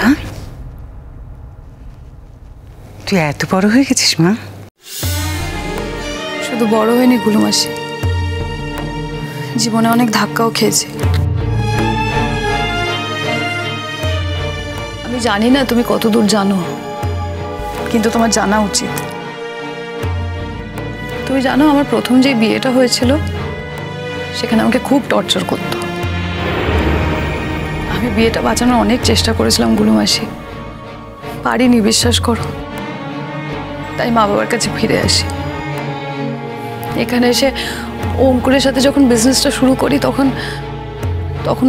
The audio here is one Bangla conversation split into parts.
মেধা, তুই এত বড় হয়ে গেছিস মা? শুধু বড় হয়নি গুলুমাসি, জীবনে অনেক ধাক্কাও খেয়েছি। আমি জানি না তুমি কতদূর জানো, কিন্তু তোমার জানা উচিত। তুমি জানো আমার প্রথম যে বিয়েটা হয়েছিল সেখানে আমাকে খুব টর্চার করতো। আমি বিয়েটা বাঁচানোর অনেক চেষ্টা করেছিলাম গুলুমাসি, পারিনি, বিশ্বাস করো। তাই মা বাবার কাছে ফিরে আসি। এখানে এসে অঙ্কুরের সাথে যখন বিজনেসটা শুরু করি তখন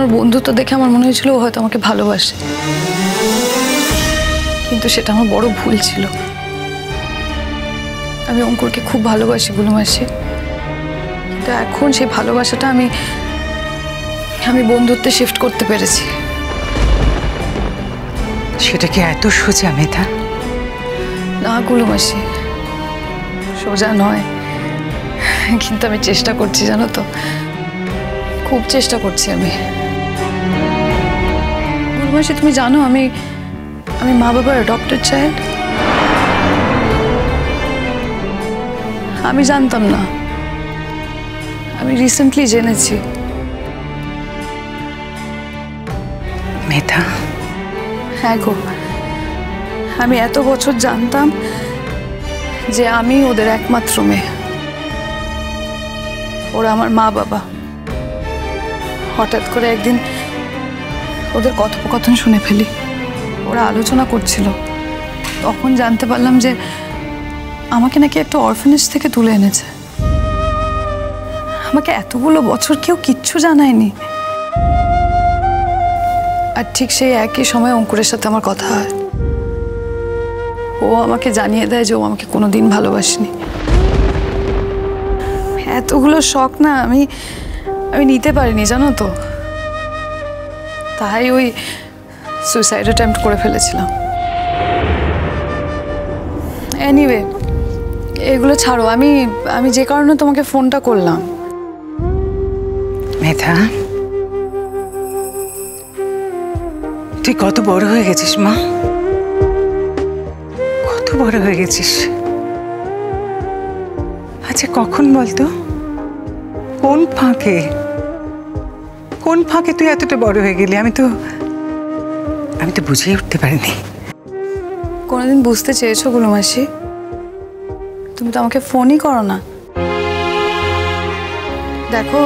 ওর বন্ধুত্ব দেখে আমার মনে হয়েছিল ও হয়তো আমাকে ভালোবাসে, কিন্তু সেটা আমার বড় ভুল ছিল। আমি অঙ্কুরকে খুব ভালোবাসি গুলুমাসি, কিন্তু এখন সেই ভালোবাসাটা আমি বন্ধুত্বে শিফট করতে পেরেছি। সেটা কি এত সোজা মেধা? না গুলুমাসি, সোজা নয়, কিন্তু আমি চেষ্টা করছি, জানো তো, খুব চেষ্টা করছি আমি। গুলুমাসি তুমি জানো আমি মা বাবার অ্যাডপ্টেড চাইল্ড। আমি জানতাম না, আমি রিসেন্টলি জেনেছি। মেধা, হ্যাঁ গো, আমি এত বছর জানতাম যে আমি ওদের একমাত্র মেয়ে, ওরা আমার মা বাবা। হঠাৎ করে একদিন ওদের কথোপকথন শুনে ফেলি, ওরা আলোচনা করছিল। তখন জানতে পারলাম যে আমাকে নাকি একটা অরফানেজ থেকে তুলে এনেছে। আমাকে এতগুলো বছর কেউ কিচ্ছু জানায়নি। আর ঠিক সেই একই সময় অঙ্কুরের সাথে আমার কথা হয়। ও আমাকে জানিয়ে দেয় যে ও আমাকে কোনোদিন ভালোবাসেনি। এতগুলো শখ না আমি নিতে পারিনি, জানো তো। তাই ওই সুইসাইড অ্যাটেম্প্ট করে ফেলেছিলাম। এনিওয়ে, এগুলো ছাড়ো। আমি যে কারণে তোমাকে ফোনটা করলাম। মেধা, তুই কত বড় হয়ে গেছিস মা, কত বড় হয়ে গেছিস। আচ্ছা কখন বলতো, কোন ফাঁকে তুই এতটা বড় হয়ে গেলি? আমি তো বুঝিয়ে উঠতে পারিনি। কোনোদিন বুঝতে চেয়েছো গুলুমাসি? তুমি তো আমাকে ফোনই করো না। দেখো,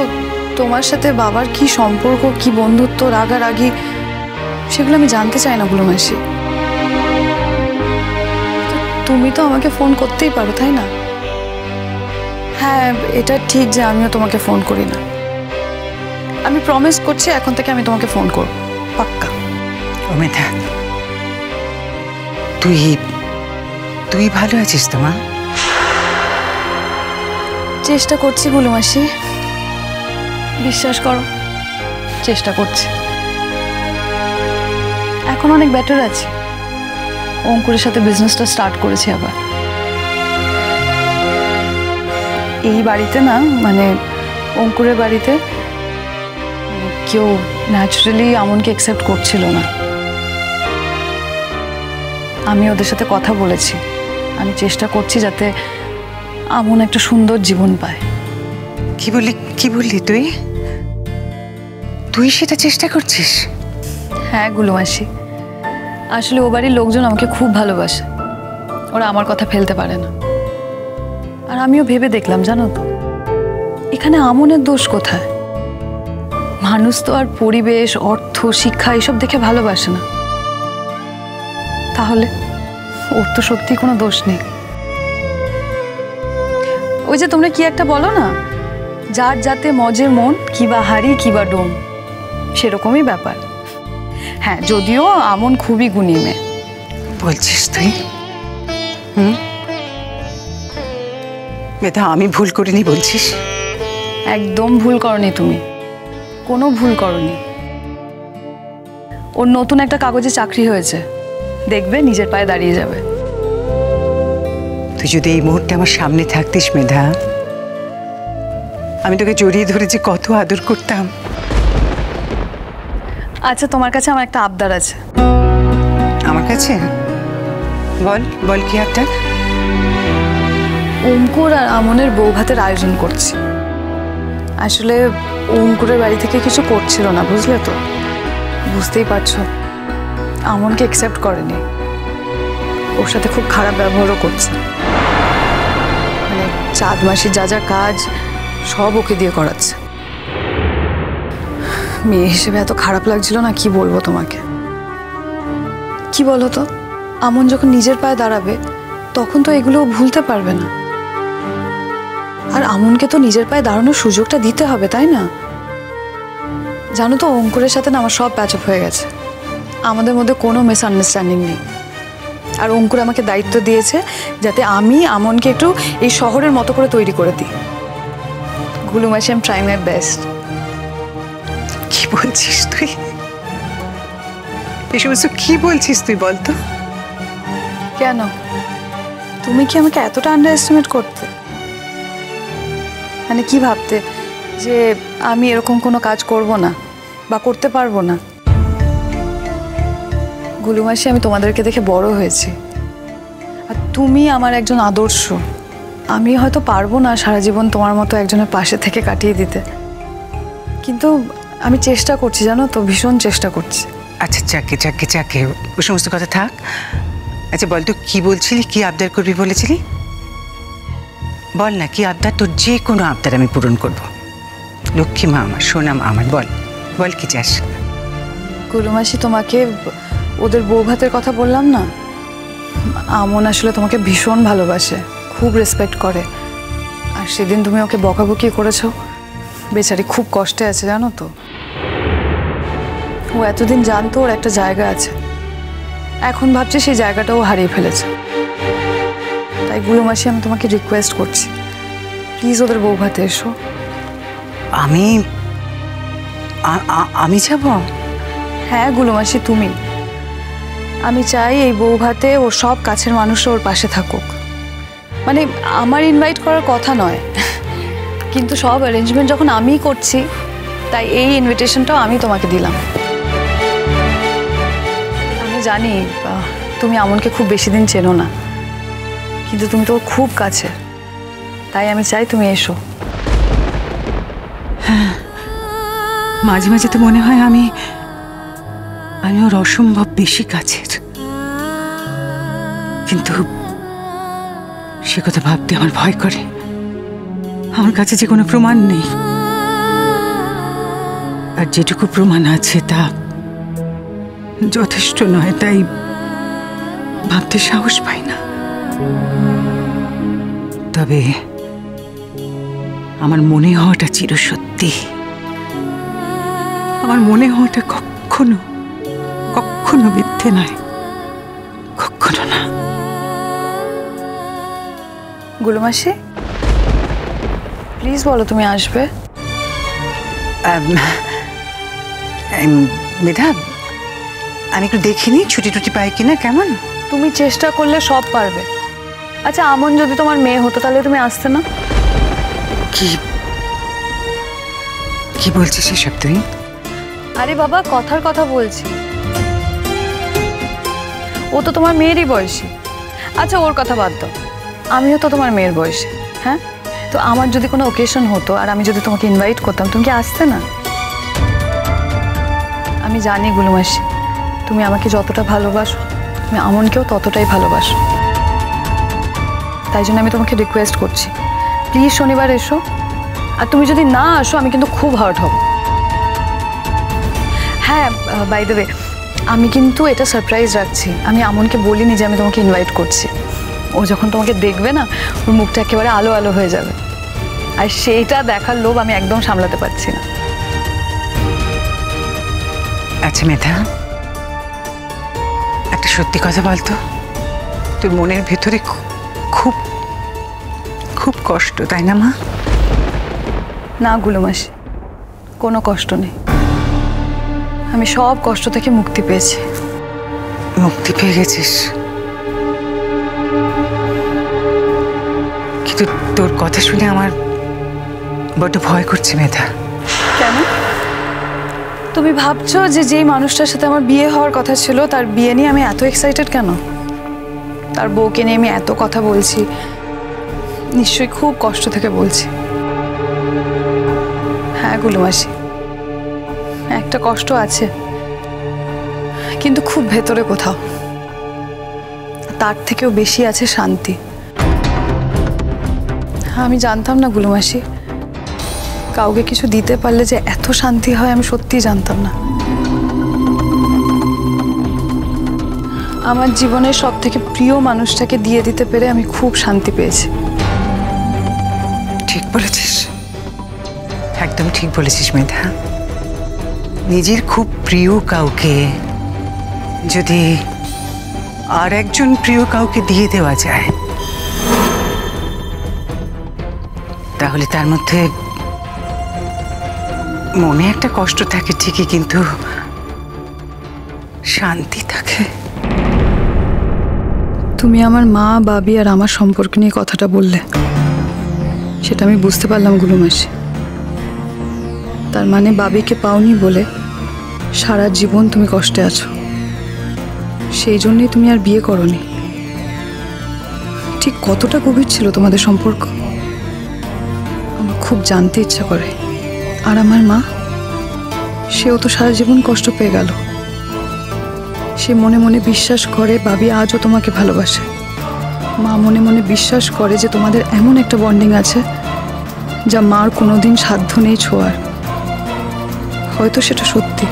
তোমার সাথে বাবার কি সম্পর্ক, কি বন্ধুত্ব, রাগারাগি, সেগুলো আমি জানতে চাই না গুলুমাসি। তুমি তো আমাকে ফোন করতেই পারো, তাই না? হ্যাঁ, এটা ঠিক যে আমিও তোমাকে ফোন করি না। আমি প্রমিস করছি এখন থেকে আমি তোমাকে ফোন করব, পাক্কা। ও মেধা, তুই ভালো আছিস তো মা? চেষ্টা করছি গুলুমাসি, বিশ্বাস করো, চেষ্টা করছি। এখন অনেক বেটার আছি। অঙ্কুরের সাথে বিজনেসটা স্টার্ট করেছি আবার। এই বাড়িতে না, মানে অঙ্কুরের বাড়িতে কেউ ন্যাচারালি আমনকে অ্যাকসেপ্ট করছিল না। আমি ওদের সাথে কথা বলেছি। আমি চেষ্টা করছি যাতে আমন একটা সুন্দর জীবন পায়। কি বললি তুই সেটা চেষ্টা করছিস? হ্যাঁ গুলুমাসি, আসলে ও বাড়ির লোকজন আমাকে খুব ভালোবাসে। ওরা আমার কথা ফেলতে পারে না। আর আমিও ভেবে দেখলাম, জানো তো, এখানে আমনের দোষ কোথায়? মানুষ তো আর পরিবেশ, অর্থ, শিক্ষা এসব দেখে ভালোবাসে না। তাহলে ওর তো সত্যি কোনো দোষ নেই। ওই যে তোমরা কি একটা বলো না, যার যাতে মজে মন, কিবা হারি কিবা ডোম, সেরকমই ব্যাপার। হ্যাঁ, যদিও আমন খুবই গুণী মেয়ে। বলছিস তুই? মেধা, আমি ভুল করিনি বলছিস? একদম ভুল করনি তুমি, কোনো ভুল করনি। ওর নতুন একটা কাগজে চাকরি হয়েছে, দেখবে নিজের পায়ে দাঁড়িয়ে যাবে। তুই যদি এই মুহূর্তে আমার সামনে থাকতিস মেধা, আমি তোকে জড়িয়ে ধরে যে কত আদর করতাম। আচ্ছা, তোমার কাছে আমার একটা আবদার আছে। কাছে? বল বল কি আবদার? অঙ্কুর আর আমনের বউ ভাতের আয়োজন করছি। আসলে অঙ্কুরের বাড়ি থেকে কিছু করছিল না, বুঝলে তো? বুঝতেই পারছো, আমনকে অ্যাকসেপ্ট করেনি, ওর সাথে খুব খারাপ ব্যবহারও করছে। মানে চাঁদ মাসি যা যা কাজ সব ওকে দিয়ে করাচ্ছে। মেয়ে হিসেবে এত খারাপ লাগছিল না, কি বলবো তোমাকে। কি বলো তো, আমন যখন নিজের পায়ে দাঁড়াবে তখন তো এগুলো ভুলতে পারবে না। আর আমনকে তো নিজের পায়ে দাঁড়ানোর সুযোগটা দিতে হবে, তাই না? জানো তো, অঙ্কুরের সাথে না আমার সব প্যাচ আপ হয়ে গেছে। আমাদের মধ্যে কোনো মিসআন্ডারস্ট্যান্ডিং নেই। আর অঙ্কুর আমাকে দায়িত্ব দিয়েছে যাতে আমি আমনকে একটু এই শহরের মতো করে তৈরি করে দিই। গুলু মাসি, I am trying my best. কি বলছিস তুই? এই সমস্ত কি বলছিস তুই বলতো? কেন, তুমি কি আমাকে এতটা আন্ডার এস্টিমেট করতে? মানে কি ভাবতে যে আমি এরকম কোনো কাজ করব না বা করতে পারবো না? গুলু মাসি, আমি তোমাদেরকে দেখে বড় হয়েছি, আর তুমি আমার একজন আদর্শ। আমি হয়তো পারবো না সারা জীবন তোমার মতো একজনের পাশে থেকে কাটিয়ে দিতে, কিন্তু আমি চেষ্টা করছি, জানো তো, ভীষণ চেষ্টা করছি। আচ্ছা চাকে চাকে চাকে, ওই সমস্ত কথা থাক। আচ্ছা বল তো, কি বলছিলি, কি আবদার করবি বলেছিলি? বল না কি আবদার, তোর যে কোনো আবদার আমি পূরণ করব। লক্ষ্মী মা আমার, সোনা মা আমার, বল বল কি চাস? গুলু মাসি, তোমাকে ওদের বউ ভাতের কথা বললাম না, আমন আসলে তোমাকে ভীষণ ভালোবাসে, খুব রেসপেক্ট করে। আর সেদিন তুমি ওকে বকাবকি করেছো, বেচারি খুব কষ্টে আছে, জানো তো। ও এতদিন জানতো ওর একটা জায়গা আছে, এখন ভাবছে সেই জায়গাটাও হারিয়ে ফেলেছে। তাই গুলু মাসি, আমি তোমাকে রিকোয়েস্ট করছি, প্লিজ ওদের বউ ভাতে এসো। আমি আমি যাব? হ্যাঁ গুলু মাসি, তুমি। আমি চাই এই বউ ভাতে ওর সব কাছের মানুষরা ওর পাশে থাকুক। মানে আমার ইনভাইট করার কথা নয়, কিন্তু সব অ্যারেঞ্জমেন্ট যখন আমিই করছি, তাই এই ইনভিটেশনটাও আমি তোমাকে দিলাম। আমি জানি তুমি আমনকে খুব বেশি দিন চেনো না, কিন্তু তুমি তো ওর খুব কাছে, তাই আমি চাই তুমি এসো। হ্যাঁ, মাঝে মাঝে তো মনে হয় আমি ওর অসম্ভব বেশি কাছের, কিন্তু সে কথা ভাবতে আমার ভয় করে। আমার কাছে যে কোনো প্রমাণ নেই, আর যেটুকু প্রমাণ আছে তা যথেষ্ট নয়, তাই ভাবতে সাহস পাই না। তবে আমার মনে হওয়াটা চিরসত্যি। আমার মনে হওয়াটা কখনো কখনো মিথ্যে নয়, কখনো না। গুলু মাসি, প্লিজ বলো তুমি আসবে। মেধা, আমি একটু দেখিনি ছুটি টুটি পাই কিনা। কেমন? তুমি চেষ্টা করলে সব পারবে। আচ্ছা, আমন যদি তোমার মেয়ে হতো তাহলে তুমি আসতে না? কি কি বলছিস এসব তুই? আরে বাবা, কথার কথা বলছি। ও তো তোমার মেয়েরই বয়সী। আচ্ছা, ওর কথা বাদ দাও, আমিও তো তোমার মেয়ের বয়সী। হ্যাঁ, তো আমার যদি কোনো ওকেশন হতো আর আমি যদি তোমাকে ইনভাইট করতাম, তুমি কি আসতে না? আমি জানি গুলু মাসি, তুমি আমাকে যতটা ভালোবাসো, তুমি আমনকেও ততটাই ভালোবাসো। তাই জন্য আমি তোমাকে রিকোয়েস্ট করছি, প্লিজ শনিবার এসো। আর তুমি যদি না আসো, আমি কিন্তু খুব হার্ট হব। হ্যাঁ, বাই দ্য ওয়ে, আমি কিন্তু এটা সারপ্রাইজ রাখছি। আমি আমনকে বলিনি যে আমি তোমাকে ইনভাইট করছি। ও যখন তোমাকে দেখবে না, ওর মুখটা একেবারে আলো আলো হয়ে যাবে, আর সেইটা দেখার লোভ আমি একদম সামলাতে পারছি না। আচ্ছা মেধা, একটা সত্যি কথা বলতো, তোর মনের ভেতরে খুব খুব কষ্ট, তাই না মা? না গুলু মাসি, কোনো কষ্ট নেই। আমি সব কষ্ট থেকে মুক্তি পেয়েছি। মুক্তি পেয়ে গেছিস? কিন্তু তোর কথা শুনে আমার বড্ড ভয় করছে মেধা। কেন? তুমি ভাবছো যে যেই মানুষটার সাথে আমার বিয়ে হওয়ার কথা ছিল তার বিয়ে নিয়ে আমি এত এক্সাইটেড কেন? তার বউকে নিয়ে আমি এত কথা বলছি, নিশ্চয়ই খুব কষ্ট থেকে বলছি। হ্যাঁ গুলু মাসি, একটা কষ্ট আছে, কিন্তু খুব ভেতরে কোথাও। তার থেকেও বেশি আছে শান্তি। আমি জানতাম না গুলু মাসি, কাউকে কিছু দিতে পারলে যে এত শান্তি হয় আমি সত্যিই জানতাম না। আমার জীবনের সব থেকে প্রিয় মানুষটাকে দিয়ে দিতে পেরে আমি খুব শান্তি পেয়েছি। ঠিক বলেছিস, একদম ঠিক বলেছিস মেধা। নিজের খুব প্রিয় কাউকে যদি আর একজন প্রিয় কাউকে দিয়ে দেওয়া যায়, তাহলে তার মধ্যে মনে একটা কষ্ট থাকে ঠিকই, কিন্তু শান্তি থাকে। তুমি আমার মা, বাবি আর আমার সম্পর্ক নিয়ে কথাটা বললে, সেটা আমি বুঝতে পারলাম গুলু মাসি। তার মানে বাবিকে পাওনি বলে সারা জীবন তুমি কষ্টে আছো, সেই জন্যই তুমি আর বিয়ে করোনি। ঠিক কতটা গভীর ছিল তোমাদের সম্পর্ক আমার খুব জানতে ইচ্ছা করে। আর আমার মা, সেও তো সারা জীবন কষ্ট পেয়ে গেল। সে মনে মনে বিশ্বাস করে বাবি আজও তোমাকে ভালোবাসে। মা মনে মনে বিশ্বাস করে যে তোমাদের এমন একটা বন্ডিং আছে যা মার কোনোদিন সাধ্য নেই ছোঁয়ার। হয়তো সেটা সত্যি,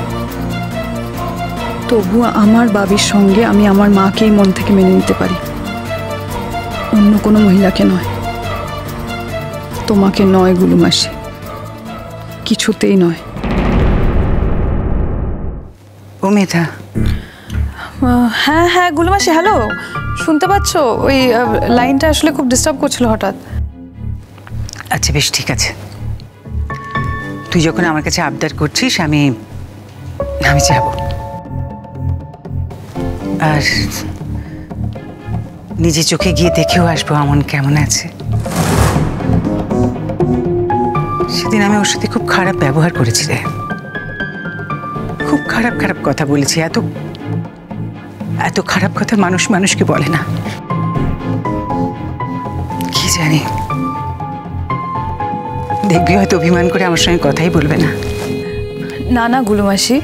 তবু আমার বাবির সঙ্গে আমি আমার মাকেই মন থেকে মেনে নিতে পারি, অন্য কোনো মহিলাকে নয়। তোমাকে নয় গুলু মাসি, কিছুতেই নয়। ও মেধা। হ্যাঁ হ্যাঁ গুলু মাসি, হ্যালো, শুনতে পাচ্ছ? ওই লাইনটা আসলে খুব ডিস্টার্ব করছিল হঠাৎ। আচ্ছা বেশ, ঠিক আছে। তুই যখন আমার কাছে আবদার করছিস, আমি যাব। আর নিজে চোখে গিয়ে দেখেও আসবো আমন কেমন আছে। সেদিন আমি ওর সাথে খুব খারাপ ব্যবহার করেছি রে, খুব খারাপ খারাপ কথা বলেছি। এত এত খারাপ কথা মানুষ মানুষকে বলে না, কি জানি। দেখবি হয়তো অভিমান করে আমার সঙ্গে কথাই বলবে না। না না গুলু মাসি,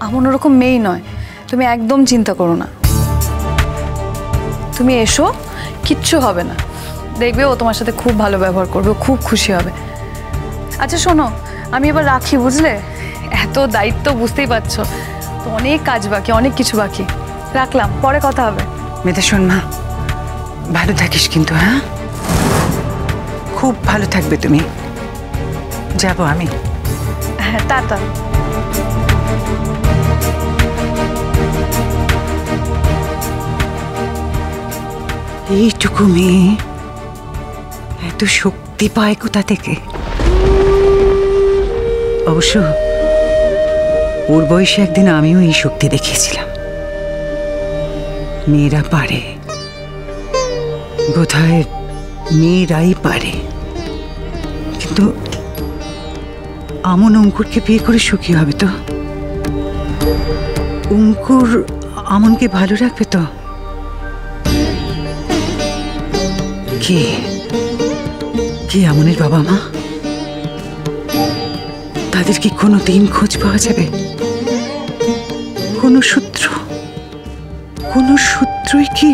আমন ওরকম মেয়ে নয়, তুমি একদম চিন্তা করো না। তুমি এসো, কিচ্ছু হবে না। দেখবে ও তোমার সাথে খুব ভালো ব্যবহার করবে, ও খুব খুশি হবে। আচ্ছা শোনো, আমি এবার রাখি, বুঝলে? এত দায়িত্ব, বুঝতেই পারছো তো, অনেক কাজ বাকি, অনেক কিছু বাকি। রাখলাম, পরে কথা হবে। মেধা শোন মা, ভালো থাকিস কিন্তু। হ্যাঁ, খুব ভালো থাকবে তুমি। যাবো আমি। হ্যাঁ, টাটা। এইটুকু মেয়ে এত শক্তি পায় কোথা থেকে? অবশ্য ওর বয়সে একদিন আমিও এই শক্তি দেখিয়েছিলাম। মেয়েরা পারে, বোধহয় মেয়েরাই পারে। কিন্তু আমন অঙ্কুরকে বিয়ে করে সুখী হবে তো? অঙ্কুর আমনকে ভালো রাখবে তো? কে কে আমনের বাবা মা? তাদের কি কোনো দিন খোঁজ পাওয়া যাবে? কোনো সূত্রই কি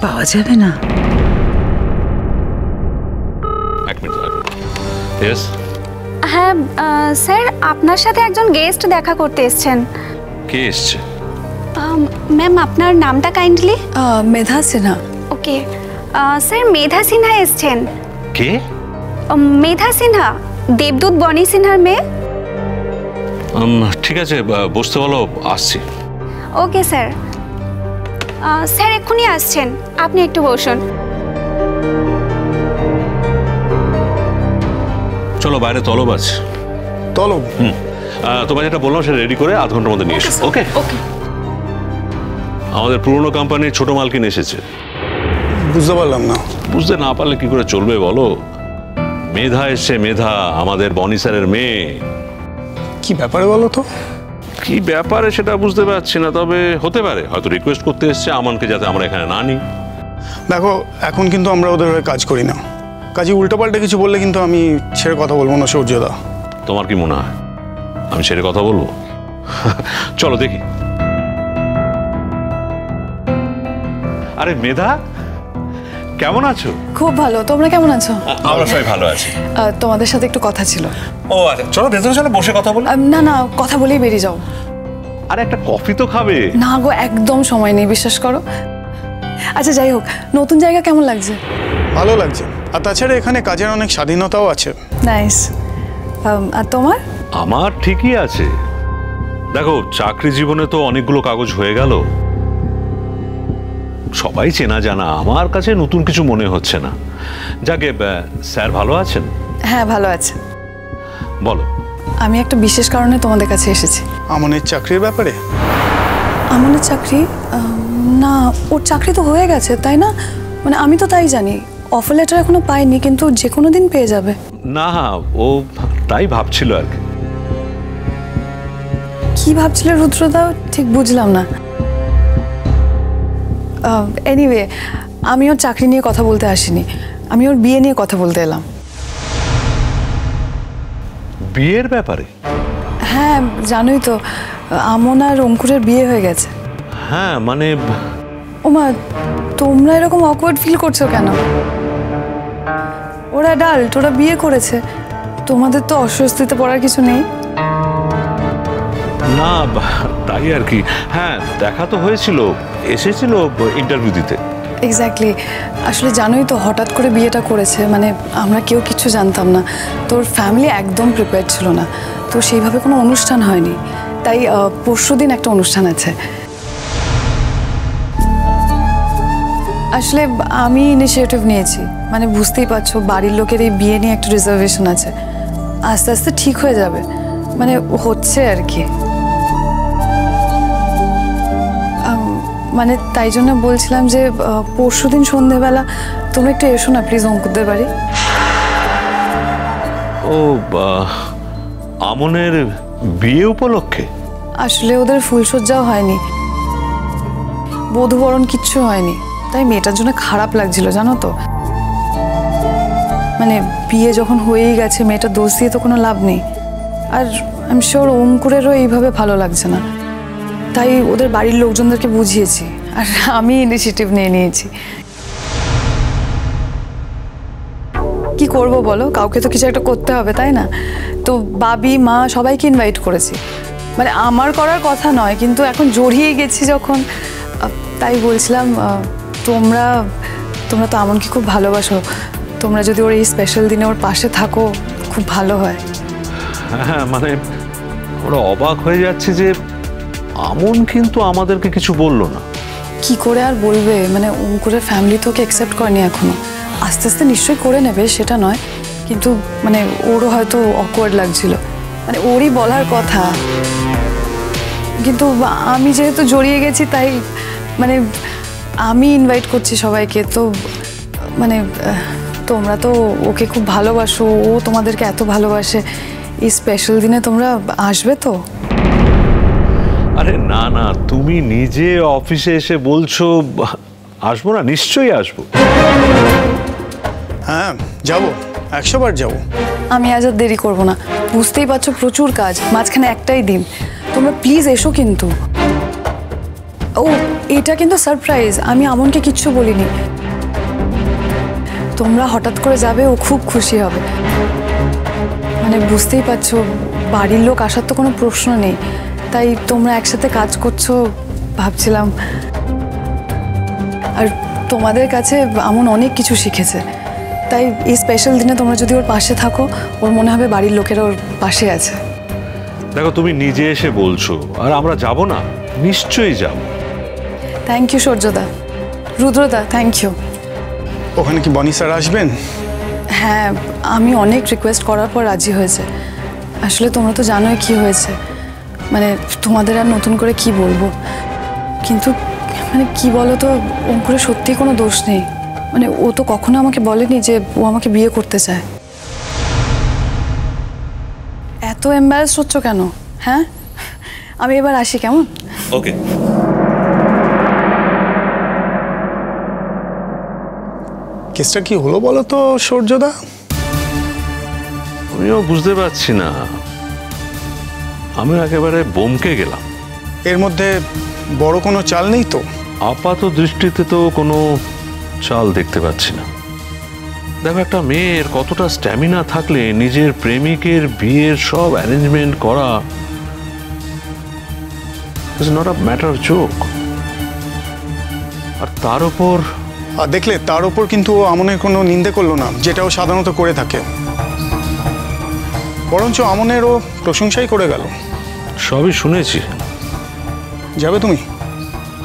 পাওয়া যাবে না? হ্যাঁ স্যার, আপনার সাথে একজন গেস্ট দেখা করতে এসেছেন। কে এসছে? ম্যাম, আপনার নামটা কাইন্ডলি? মেধা সিনহা। ওকে স্যার, মেধা সিনহা এসছেন। কে? মেধা সিনহা, দেবদূত বনি সিনহার মেয়ে। ঠিক আছে, বসতে বলো, আসছি। Okay sir. স্যার এক্ষুনি আসছেন, আপনি একটু বসুন। চলো, বাইরে তলব আছে। তলব? তোমার যেটা বললাম সেটা রেডি করে আধ ঘন্টার মধ্যে নিয়ে এসো। ওকে ওকে। আমাদের পুরনো কোম্পানির ছোট মালকিন এসেছে। বুঝতে পারলাম না। বুঝতে না পারলে কি করে চলবে বলো? মেধা এসছে, মেধা, আমাদের বনি স্যারের মেয়ে। কি ব্যাপারে বলো তো? কি ব্যাপারে সেটা বুঝতে পারছি না, তবে হতে পারে হয়তো রিকোয়েস্ট করতে এসছে আমানকে যাতে আমরা এখানে না নিই। দেখো, এখন কিন্তু আমরা ওদের হয়ে কাজ করি না। কাজে উল্টোপাল্টা কিছু বললে কিন্তু আমি ছেড়ে কথা বলবো না সূর্যদা। তোমার কি মনে হয় আমি ছেড়ে কথা বলবো? চলো দেখি। আরে মেধা, কেমন আছো? খুব ভালো, তোমরা কেমন আছো? আমরা সবাই ভালো আছি। তোমাদের সাথে একটু কথা ছিল। ও আচ্ছা, চলো ভেতরে চলো, বসে কথা বলি। না না, কথা বলেই বেরিয়ে যাও। আরে একটা কফি তো খাবে। না গো, একদম সময় নেই, বিশ্বাস করো। আচ্ছা যাই হোক, নতুন জায়গা কেমন লাগছে? ভালো লাগছে, আর তাছাড়া এখানে কাজের অনেক স্বাধীনতাও আছে। নাইস। আর তোমার? আমার ঠিকই আছে। দেখো, চাকরি জীবনে তো অনেকগুলো কাগজ হয়ে গেল, সবাই চেনা জানা, আমার কাছে নতুন কিছু মনে হচ্ছে না। যাকে স্যার ভালো আছেন? হ্যাঁ ভালো আছে। বলো। আমি একটা বিশেষ কারণে তোমাদের কাছে এসেছি। আমনের চাকরির ব্যাপারে? আমনের চাকরি? না, ওর চাকরি তো হয়ে গেছে তাই না? মানে আমি তো তাই জানি, অফার লেটার এখনো পাইনি, কিন্তু যে কোনো দিন পেয়ে যাবে। না, ও তাই ভাবছিল আর কি। কি ভাবছিলে রুদ্রদা, ঠিক বুঝলাম না। এনিওয়ে, আমি ওর চাকরি নিয়ে কথা বলতে আসিনি, আমি ওর বিয়ে নিয়ে কথা বলতে এলাম। বিয়ের ব্যাপারে? হ্যাঁ জানোই তো, আমন আর অঙ্কুরের বিয়ে হয়ে গেছে। হ্যাঁ মানে ওমা, তোমরা এরকম অকওয়ার্ড ফিল করছো কেন? ওরা অ্যাডাল্ট, ওরা বিয়ে করেছে, তোমাদের তো অস্বস্তিতে পড়ার কিছু নেই। না, তাই আর কি। হ্যাঁ, দেখা তো হয়েছিল, এসেছিল ইন্টারভিউ দিতে। এক্স্যাক্টলি। আসলে জানোই তো, হঠাৎ করে বিয়েটা করেছে, মানে আমরা কেউ কিছু জানতাম না, তোর ফ্যামিলি একদম প্রিপেয়ার ছিল না, তো সেইভাবে কোনো অনুষ্ঠান হয়নি। তাই পরশুদিন একটা অনুষ্ঠান আছে। আসলে আমি ইনিশিয়েটিভ নিয়েছি, মানে বুঝতেই পারছো বাড়ির লোকের এই বিয়ে নিয়ে একটা রিজার্ভেশন আছে, আস্তে আস্তে ঠিক হয়ে যাবে, মানে হচ্ছে আর কি। মানে তাই জন্য বলছিলাম যে পরশুদিন সন্ধেবেলা তুমি একটু এসো না প্লিজ অঙ্কুরদের বাড়ি। ও, আমনের বিয়ে উপলক্ষে? আসলে ওদের ফুলসজ্জাও হয়নি, বধূবরণ কিচ্ছু হয়নি, তাই মেয়েটার জন্য খারাপ লাগছিল জানো তো। মানে বিয়ে যখন হয়েই গেছে, মেয়েটা দোষ দিয়ে তো কোনো লাভ নেই। আর আমি শিওর অঙ্কুরেরও এইভাবে ভালো লাগছে না, তাই ওদের বাড়ির লোকজনদেরকে বুঝিয়েছি, আর আমি ইনিশিয়েটিভ নিয়ে নিয়েছি। কি করব বলো, কাউকে তো কিছু একটা করতে হবে তাই না? তো বাবি মা সবাইকে ইনভাইট করেছি, মানে আমার করার কথা নয়, কিন্তু এখন জড়িয়ে গেছি যখন, তাই বলছিলাম তোমরা তোমরা তো আমনকে খুব ভালোবাসো, তোমরা যদি ওর এই স্পেশাল দিনে ওর পাশে থাকো খুব ভালো হয়। হ্যাঁ মানে ওরা অবাক হয়ে যাচ্ছে যে আমন কিন্তু আমাদেরকে কিছু বললো না। কি করে আর বলবে, মানে অঙ্কুরের ফ্যামিলি তো ওকে অ্যাকসেপ্ট করেনি এখনো, আস্তে আস্তে নিশ্চয়ই করে নেবে সেটা নয়, কিন্তু মানে ওরও হয়তো অকওয়ার্ড লাগছিল, মানে ওরই বলার কথা, কিন্তু আমি যেহেতু জড়িয়ে গেছি তাই মানে আমি ইনভাইট করছি সবাইকে। তো মানে তোমরা তো ওকে খুব ভালোবাসো, ও তোমাদেরকে এত ভালোবাসে, এই স্পেশাল দিনে তোমরা আসবে তো? আরে না না, তুমি নিজে অফিসে এসে বলছো আসবো না, নিশ্চয়ই আসবো। হ্যাঁ যাবো, 100 বার যাবো। আমি আজ আর দেরি করবো না, বুঝতেই পারছো প্রচুর কাজ, মাঝখানে একটাই দিন, তোমরা প্লিজ এসো কিন্তু। ও এটা কিন্তু সারপ্রাইজ, আমি আমনকে কিচ্ছু বলিনি, তোমরা হঠাৎ করে যাবে, ও খুব খুশি হবে। মানে বুঝতেই পারছো বাড়ির লোক আসার তো কোনো প্রশ্ন নেই, তাই তোমরা একসাথে কাজ করছো ভাবছিলাম। আর তোমাদের কাছে আমন অনেক কিছু শিখেছে, তাই এই স্পেশাল দিনে তোমরা যদি ওর পাশে থাকো, ওর মনে হবে বাড়ির লোকেরা ওর পাশে আছে। দেখো তুমি নিজে এসে বলছো, আর আমরা যাব না? নিশ্চয়ই যাব। থ্যাংক ইউ সূর্যদা, রুদ্রদা থ্যাংক ইউ। ওখানে কি বনি স্যার আসবেন? হ্যাঁ, আমি অনেক রিকোয়েস্ট করার পর রাজি হয়েছে। আসলে তোমরা তো জানোই কি হয়েছে, মানে তোমাদের আর নতুন করে কি বলবো, কিন্তু মানে কি বলো তো, অঙ্কুরের সত্যিই কোনো দোষ নেই, মানে ও তো কখনো আমাকে বলেনি যে ও আমাকে বিয়ে করতে চায়। এত এত এম্বারেস হচ্ছ কেন? হ্যাঁ, আমি এবার আসি, কেমন? ওকে। কেসটা কি হলো বলো তো সূর্যদা? আমিও বুঝতে পারছি না, আমি একেবারে বমকে গেলাম। এর মধ্যে বড় কোনো চাল নেই তো? আপাত দৃষ্টিতে তো কোনো চাল দেখতে পাচ্ছি না। দেখো, একটা মেয়ের কতটা স্ট্যামিনা থাকলে নিজের প্রেমিকের বিয়ের সব অ্যারেঞ্জমেন্ট করা is not a matter of joke. আর তার উপর আর দেখলে তার ওপর কিন্তু ও আমনের কোনো নিন্দে করলো না, যেটা ও সাধারণত করে থাকে। বরঞ্চ আমনেরও প্রশংসাই করে গেল। সবই শুনেছি। যাবে তুমি?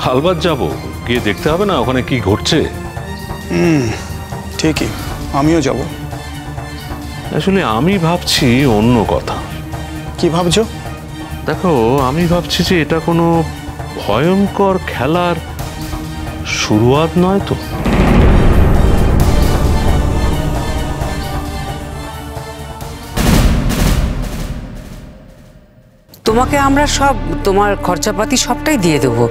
হালবাত যাব, গিয়ে দেখতে হবে না ওখানে কি ঘটছে। ঠিকই, আমিও যাব। আসলে আমি ভাবছি অন্য কথা। কি ভাবছো? দেখো, আমি ভাবছি যে এটা কোনো ভয়ঙ্কর খেলার শুরুয়াত নয় তো। তোমাকে আমরা সব তোমার খরচাপাতি সবটাই দিয়ে দেবো।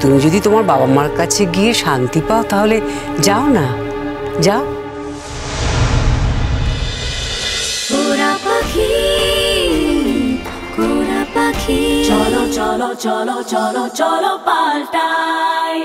তুমি যদি তোমার বাবা মার কাছে গিয়ে শান্তি পাও তাহলে যাও না, যাও। চলো চলো চলো চলো চলো পাল্টাই।